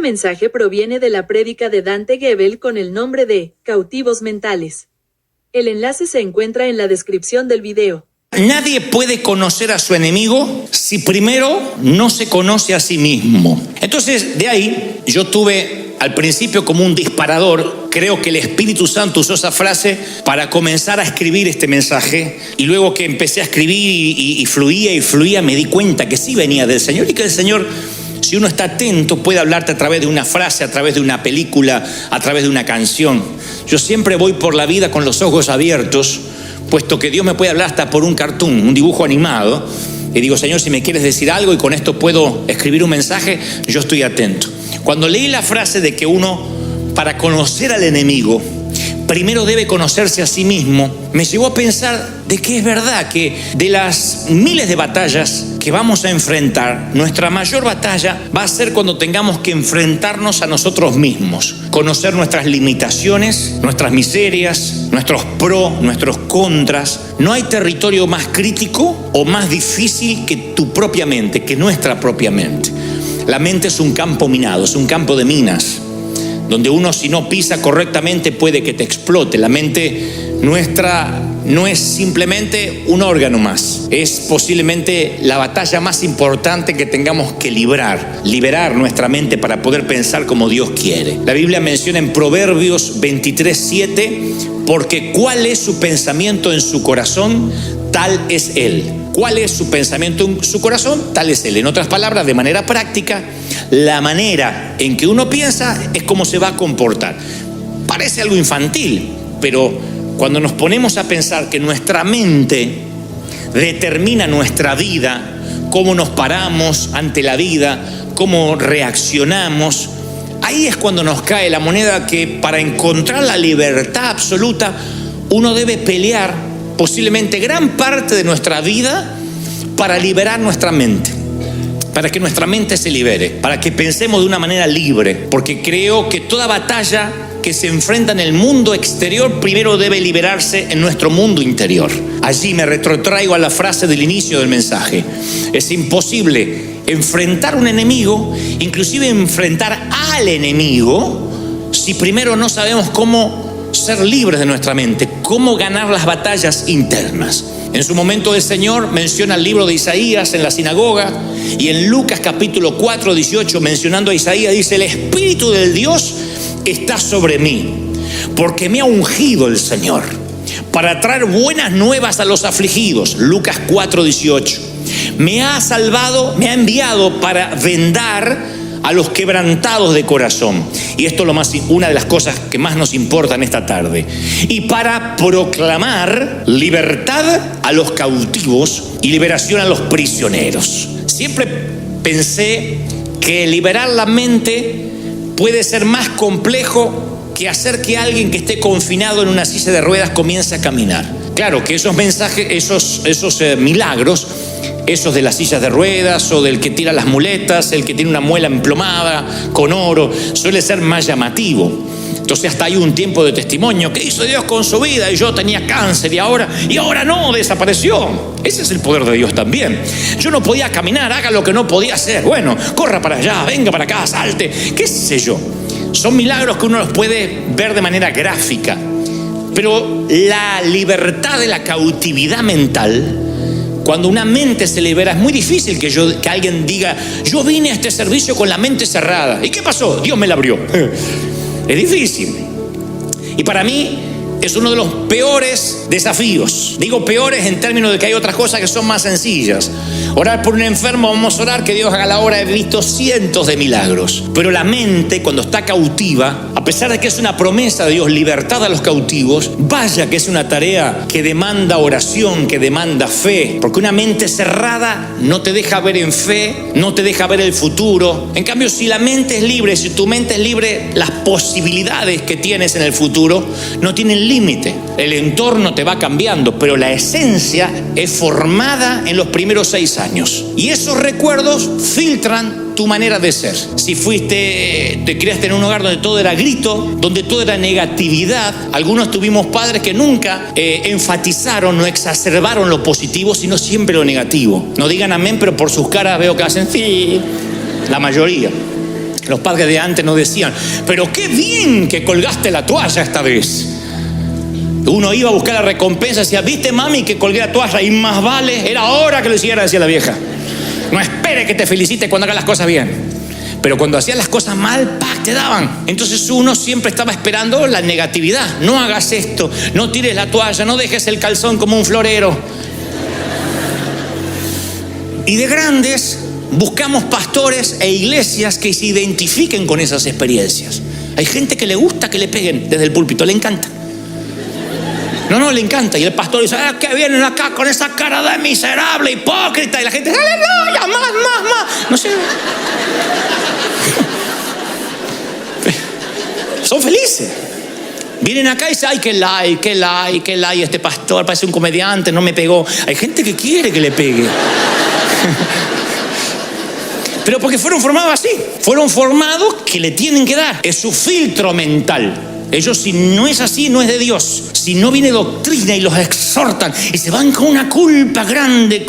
mensaje proviene de la prédica de Dante Gebel con el nombre de Cautivos Mentales. El enlace se encuentra en la descripción del video. Nadie puede conocer a su enemigo si primero no se conoce a sí mismo. Entonces, de ahí, yo tuve al principio como un disparador. Creo que el Espíritu Santo usó esa frase para comenzar a escribir este mensaje. Y luego que empecé a escribir y fluía, me di cuenta que sí venía del Señor. Y que el Señor, si uno está atento, puede hablarte a través de una frase, a través de una película, a través de una canción. Yo siempre voy por la vida con los ojos abiertos, puesto que Dios me puede hablar hasta por un cartoon, un dibujo animado, y digo, Señor, si me quieres decir algo y con esto puedo escribir un mensaje, yo estoy atento. Cuando leí la frase de que uno, para conocer al enemigo, primero debe conocerse a sí mismo, me llevó a pensar de que es verdad que de las miles de batallas que vamos a enfrentar, nuestra mayor batalla va a ser cuando tengamos que enfrentarnos a nosotros mismos, conocer nuestras limitaciones, nuestras miserias, nuestros pros, nuestros contras. No hay territorio más crítico o más difícil que tu propia mente, que nuestra propia mente. La mente es un campo minado, es un campo de minas, donde uno, si no pisa correctamente, puede que te explote. La mente nuestra no es simplemente un órgano más, es posiblemente la batalla más importante que tengamos que liberar nuestra mente para poder pensar como Dios quiere. La Biblia menciona en Proverbios 23:7, porque cuál es su pensamiento en su corazón, tal es él. ¿Cuál es su pensamiento en su corazón? Tal es él. En otras palabras, de manera práctica, la manera en que uno piensa es cómo se va a comportar. Parece algo infantil, pero cuando nos ponemos a pensar que nuestra mente determina nuestra vida, cómo nos paramos ante la vida, cómo reaccionamos, ahí es cuando nos cae la moneda que para encontrar la libertad absoluta, uno debe pelear posiblemente gran parte de nuestra vida para liberar nuestra mente, para que nuestra mente se libere, para que pensemos de una manera libre, porque creo que toda batalla que se enfrenta en el mundo exterior primero debe liberarse en nuestro mundo interior. Allí me retrotraigo a la frase del inicio del mensaje. Es imposible enfrentar un enemigo, inclusive enfrentar al enemigo, si primero no sabemos cómo ser libres de nuestra mente, cómo ganar las batallas internas. En su momento el Señor menciona el libro de Isaías en la sinagoga, y en Lucas capítulo 4:18, mencionando a Isaías, dice: el Espíritu del Dios está sobre mí, porque me ha ungido el Señor para traer buenas nuevas a los afligidos. Lucas 4:18. Me ha salvado, me ha enviado para vendar a los quebrantados de corazón. Y esto es una de las cosas que más nos importan esta tarde. Y para proclamar libertad a los cautivos y liberación a los prisioneros. Siempre pensé que liberar la mente puede ser más complejo que hacer que alguien que esté confinado en una silla de ruedas comience a caminar. Claro que esos mensajes, esos milagros, esos de las sillas de ruedas o del que tira las muletas, el que tiene una muela emplomada con oro, suele ser más llamativo. Entonces hasta hay un tiempo de testimonio. ¿Qué hizo Dios con su vida? Y yo tenía cáncer y ahora no, desapareció. Ese es el poder de Dios también. Yo no podía caminar, haga lo que no podía hacer. Bueno, corra para allá, venga para acá, salte, qué sé yo. Son milagros que uno los puede ver de manera gráfica. Pero la libertad de la cautividad mental, cuando una mente se libera, es muy difícil que alguien diga: yo vine a este servicio con la mente cerrada. ¿Y qué pasó? Dios me la abrió. Es difícil. Y para mí es uno de los peores desafíos. Digo peores en términos de que hay otras cosas que son más sencillas. Orar por un enfermo, vamos a orar que Dios haga la obra. He visto cientos de milagros. Pero la mente, cuando está cautiva, a pesar de que es una promesa de Dios, libertad a los cautivos, vaya que es una tarea que demanda oración, que demanda fe. Porque una mente cerrada no te deja ver en fe, no te deja ver el futuro. En cambio, si la mente es libre, si tu mente es libre, las posibilidades que tienes en el futuro no tienen límite. El entorno te va cambiando, pero la esencia es formada en los primeros 6 años. Y esos recuerdos filtran tu manera de ser. Si te criaste en un hogar donde todo era grito, donde todo era negatividad, algunos tuvimos padres que nunca enfatizaron, no exacerbaron lo positivo, sino siempre lo negativo. No digan amén, pero por sus caras veo que hacen sí, la mayoría. Los padres de antes no decían, pero qué bien que colgaste la toalla esta vez. Uno iba a buscar la recompensa y decía, ¿viste, mami, que colgué la toalla? Y más vale, era hora que lo hiciera, decía la vieja. No espere que te felicite cuando hagas las cosas bien. Pero cuando hacías las cosas mal, ¡pac!, te daban. Entonces uno siempre estaba esperando la negatividad. No hagas esto, no tires la toalla, no dejes el calzón como un florero. Y de grandes buscamos pastores e iglesias que se identifiquen con esas experiencias. Hay gente que le gusta que le peguen desde el púlpito, le encanta. No, le encanta. Y el pastor dice, que vienen acá con esa cara de miserable, hipócrita. Y la gente, aleluya, más. No sé. Son felices. Vienen acá y dicen, ay, qué like, este pastor parece un comediante, no me pegó. Hay gente que quiere que le pegue. Pero porque fueron formados así. Fueron formados que le tienen que dar. Es su filtro mental. Ellos, si no es así, no es de Dios. Si no viene doctrina y los exhortan y se van con una culpa grande,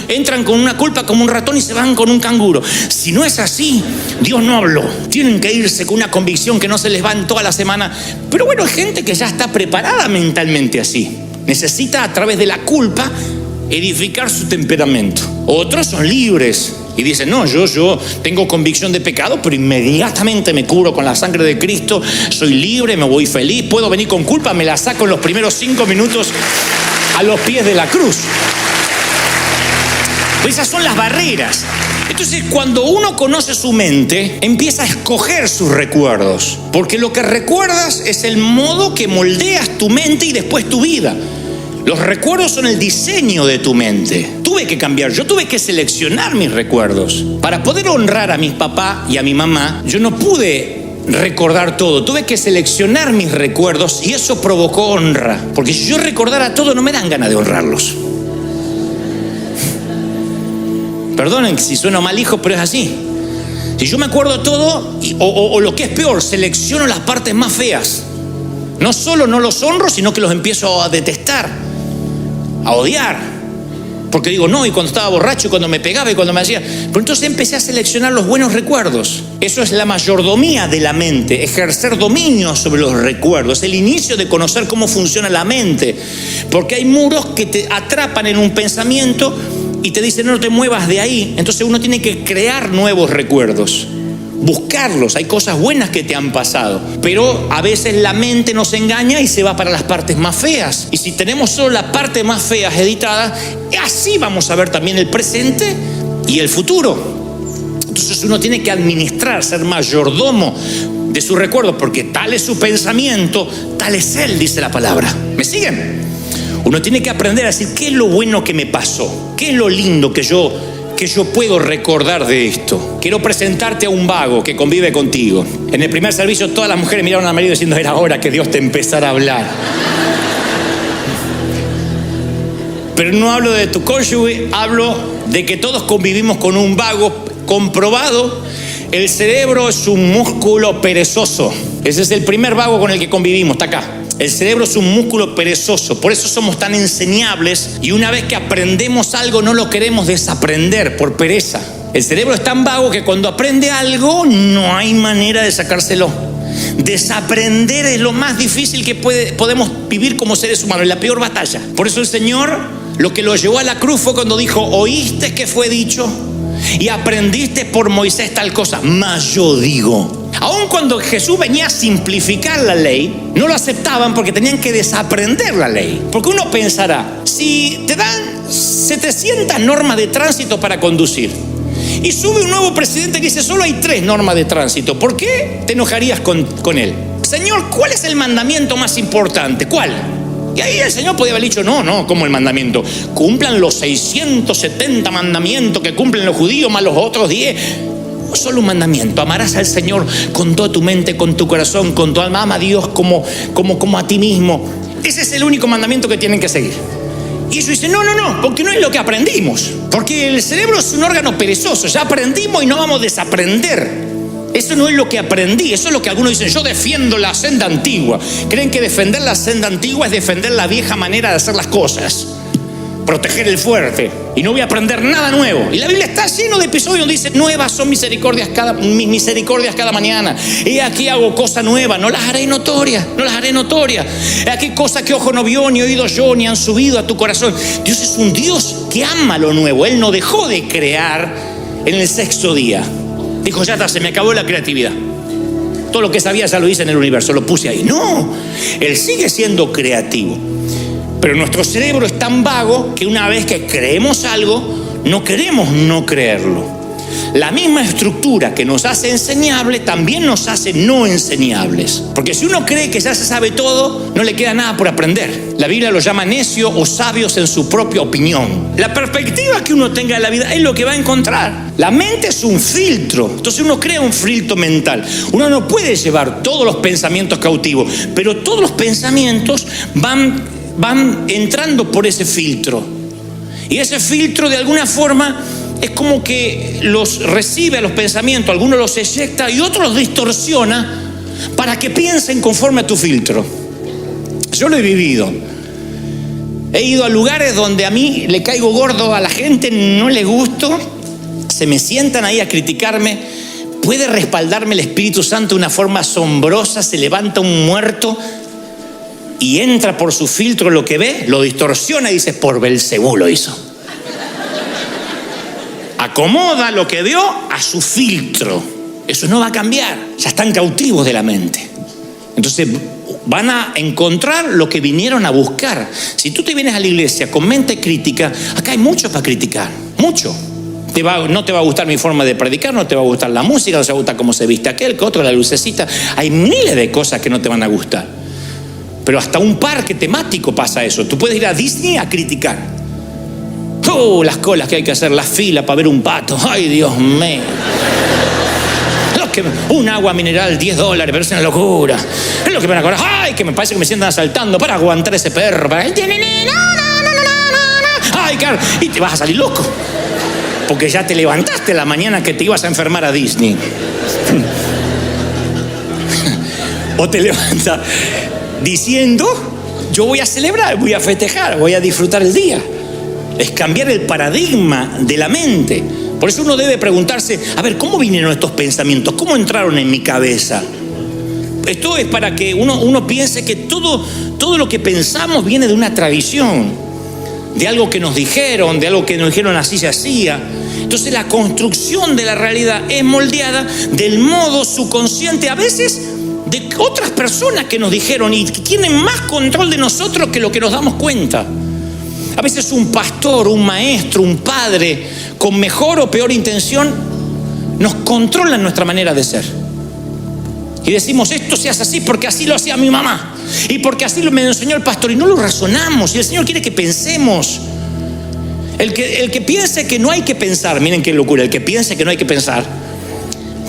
entran con una culpa como un ratón y se van con un canguro. Si no es así, Dios no habló. Tienen que irse con una convicción que no se les va en toda la semana. Pero bueno, hay gente que ya está preparada mentalmente así. Necesita a través de la culpa edificar su temperamento. Otros son libres y dicen, no, yo tengo convicción de pecado, pero inmediatamente me cubro con la sangre de Cristo, soy libre, me voy feliz, puedo venir con culpa, me la saco en los primeros 5 minutos a los pies de la cruz. Esas son las barreras. Entonces, cuando uno conoce su mente, empieza a escoger sus recuerdos, porque lo que recuerdas es el modo que moldeas tu mente y después tu vida. Los recuerdos son el diseño de tu mente. Tuve que cambiar, yo tuve que seleccionar mis recuerdos. Para poder honrar a mi papá y a mi mamá, yo no pude recordar todo. Tuve que seleccionar mis recuerdos y eso provocó honra. Porque si yo recordara todo, no me dan ganas de honrarlos. Perdonen si sueno mal, hijo, pero es así. Si yo me acuerdo todo, o lo que es peor, selecciono las partes más feas. No solo no los honro, sino que los empiezo a detestar, a odiar. Porque digo, no, y cuando estaba borracho, y cuando me pegaba, y cuando me hacía... Pero entonces empecé a seleccionar los buenos recuerdos. Eso es la mayordomía de la mente, ejercer dominio sobre los recuerdos, el inicio de conocer cómo funciona la mente. Porque hay muros que te atrapan en un pensamiento y te dicen, no te muevas de ahí. Entonces uno tiene que crear nuevos recuerdos. Buscarlos, hay cosas buenas que te han pasado, pero a veces la mente nos engaña y se va para las partes más feas. Y si tenemos solo la parte más fea editada, así vamos a ver también el presente y el futuro. Entonces uno tiene que administrar, ser mayordomo de su recuerdo, porque tal es su pensamiento, tal es él, dice la palabra. ¿Me siguen? Uno tiene que aprender a decir, ¿qué es lo bueno que me pasó? ¿Qué es lo lindo que yo puedo recordar de esto? Quiero presentarte a un vago que convive contigo. En el primer servicio todas las mujeres miraron al marido diciendo, era hora que Dios te empezara a hablar. Pero no hablo de tu cónyuge, hablo de que todos convivimos con un vago comprobado. El cerebro es un músculo perezoso. Ese es el primer vago con el que convivimos, está acá. El cerebro es un músculo perezoso, por eso somos tan enseñables y una vez que aprendemos algo no lo queremos desaprender por pereza. El cerebro es tan vago que cuando aprende algo no hay manera de sacárselo. Desaprender es lo más difícil que podemos vivir como seres humanos, es la peor batalla. Por eso el Señor lo que lo llevó a la cruz fue cuando dijo, oíste que fue dicho y aprendiste por Moisés tal cosa, mas yo digo. Aun cuando Jesús venía a simplificar la ley, no lo aceptaban porque tenían que desaprender la ley. Porque uno pensará, si te dan 700 normas de tránsito para conducir y sube un nuevo presidente que dice solo hay 3 normas de tránsito, ¿por qué te enojarías con él? Señor, ¿cuál es el mandamiento más importante? ¿Cuál? Y ahí el Señor podía haber dicho, no, como el mandamiento, cumplan los 670 mandamientos que cumplen los judíos más los otros 10. Solo un mandamiento, amarás al Señor con toda tu mente, con tu corazón, con tu alma, ama a Dios como a ti mismo. Ese es el único mandamiento que tienen que seguir. Y ellos dicen, no, porque no es lo que aprendimos. Porque el cerebro es un órgano perezoso, ya aprendimos y no vamos a desaprender. Eso no es lo que aprendí, eso es lo que algunos dicen, yo defiendo la senda antigua. Creen que defender la senda antigua es defender la vieja manera de hacer las cosas. proteger el fuerte y no voy a aprender nada nuevo. Y la Biblia está lleno de episodios donde dice: nuevas son mis misericordias cada mañana. Y aquí hago cosa nueva, no las haré notorias. Aquí cosas que ojo no vio, ni oído yo, ni han subido a tu corazón. Dios es un Dios que ama lo nuevo. Él no dejó de crear en el sexto día. Dijo: ya está, se me acabó la creatividad. Todo lo que sabía ya lo hice en el universo, lo puse ahí. No, Él sigue siendo creativo. Pero nuestro cerebro es tan vago que una vez que creemos algo, no queremos no creerlo. La misma estructura que nos hace enseñables también nos hace no enseñables. Porque si uno cree que ya se sabe todo, no le queda nada por aprender. La Biblia lo llama necio o sabios en su propia opinión. La perspectiva que uno tenga de la vida es lo que va a encontrar. La mente es un filtro. Entonces uno crea un filtro mental. Uno no puede llevar todos los pensamientos cautivos, pero todos los pensamientos van entrando por ese filtro. Y ese filtro de alguna forma es como que los recibe a los pensamientos, algunos los eyecta y otros los distorsiona para que piensen conforme a tu filtro. Yo lo he vivido. He ido a lugares donde a mí le caigo gordo, a la gente no le gusto, se me sientan ahí a criticarme. Puede respaldarme el Espíritu Santo de una forma asombrosa. Se levanta un muerto y entra por su filtro lo que ve, lo distorsiona y dice: por Belcebú lo hizo. Acomoda lo que vio a su filtro. Eso no va a cambiar. Ya están cautivos de la mente. Entonces van a encontrar lo que vinieron a buscar. Si tú te vienes a la iglesia con mente crítica, acá hay mucho para criticar. Mucho. No te va a gustar mi forma de predicar, no te va a gustar la música, no te va a gustar cómo se viste aquel, que otro, la lucecita. Hay miles de cosas que no te van a gustar. Pero hasta un parque temático pasa eso. Tú puedes ir a Disney a criticar. Las colas que hay que hacer, la fila para ver un pato. Ay, Dios mío. Un agua mineral, $10, pero es una locura. Es lo que me van a cobrar. Ay, que me parece que me sientan asaltando para aguantar ese perro. Ay, claro. Y te vas a salir loco. Porque ya te levantaste la mañana que te ibas a enfermar a Disney. O te levantas diciendo: yo voy a celebrar, voy a festejar, voy a disfrutar el día. Es cambiar el paradigma de la mente. Por eso uno debe preguntarse: a ver, ¿cómo vinieron estos pensamientos? ¿Cómo entraron en mi cabeza? Esto es para que uno piense que todo lo que pensamos viene de una tradición, de algo que nos dijeron, de algo que nos dijeron así se hacía. Entonces la construcción de la realidad es moldeada del modo subconsciente, a veces de otras personas que nos dijeron y que tienen más control de nosotros que lo que nos damos cuenta. A veces un pastor, un maestro, un padre, con mejor o peor intención, nos controla nuestra manera de ser. Y decimos: esto se hace así porque así lo hacía mi mamá. Y porque así me enseñó el pastor. Y no lo razonamos. Y el Señor quiere que pensemos. El que piense que no hay que pensar, miren qué locura, el que piense que no hay que pensar,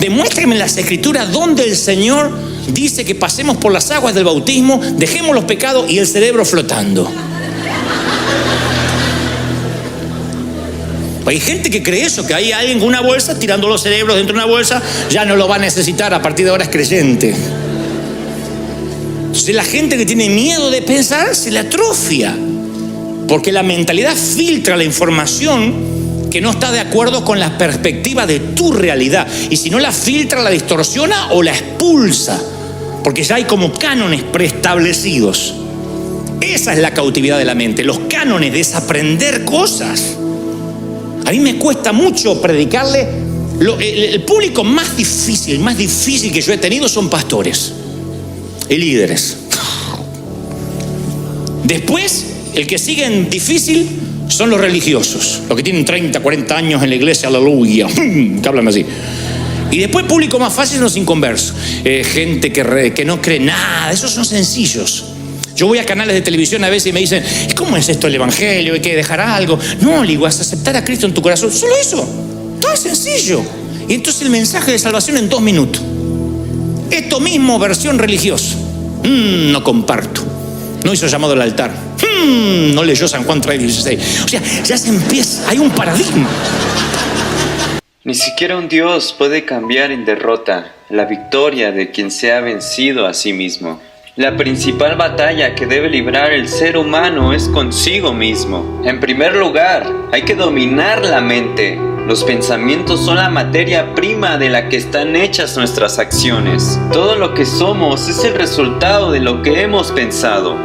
demuéstrame en las Escrituras donde el Señor dice que pasemos por las aguas del bautismo, dejemos los pecados y el cerebro flotando. Hay gente que cree eso, que hay alguien con una bolsa tirando los cerebros dentro de una bolsa, ya no lo va a necesitar, a partir de ahora es creyente. Entonces la gente que tiene miedo de pensar se le atrofia, porque la mentalidad filtra la información que no está de acuerdo con la perspectiva de tu realidad, y si no la filtra, la distorsiona o la expulsa, porque ya hay como cánones preestablecidos. Esa es la cautividad de la mente, los cánones, desaprender cosas. A mí me cuesta mucho predicarle. El público más difícil que yo he tenido son pastores y líderes. Después, el que sigue en difícil son los religiosos, los que tienen 30, 40 años en la iglesia, aleluya, que hablan así. Y después el público más fácil son los inconversos, gente que no cree nada, esos son sencillos. Yo voy a canales de televisión a veces y me dicen: ¿cómo es esto el evangelio? ¿Hay que dejar algo? No, le digo, vas a aceptar a Cristo en tu corazón. Solo eso, tan sencillo. Y entonces el mensaje de salvación en 2 minutos. Esto mismo, versión religiosa. No comparto. No hizo llamado al altar. No leyó San Juan 3:16. O sea, ya se empieza, hay un paradigma. Ni siquiera un Dios puede cambiar en derrota la victoria de quien se ha vencido a sí mismo. La principal batalla que debe librar el ser humano es consigo mismo. En primer lugar, hay que dominar la mente. Los pensamientos son la materia prima de la que están hechas nuestras acciones. Todo lo que somos es el resultado de lo que hemos pensado.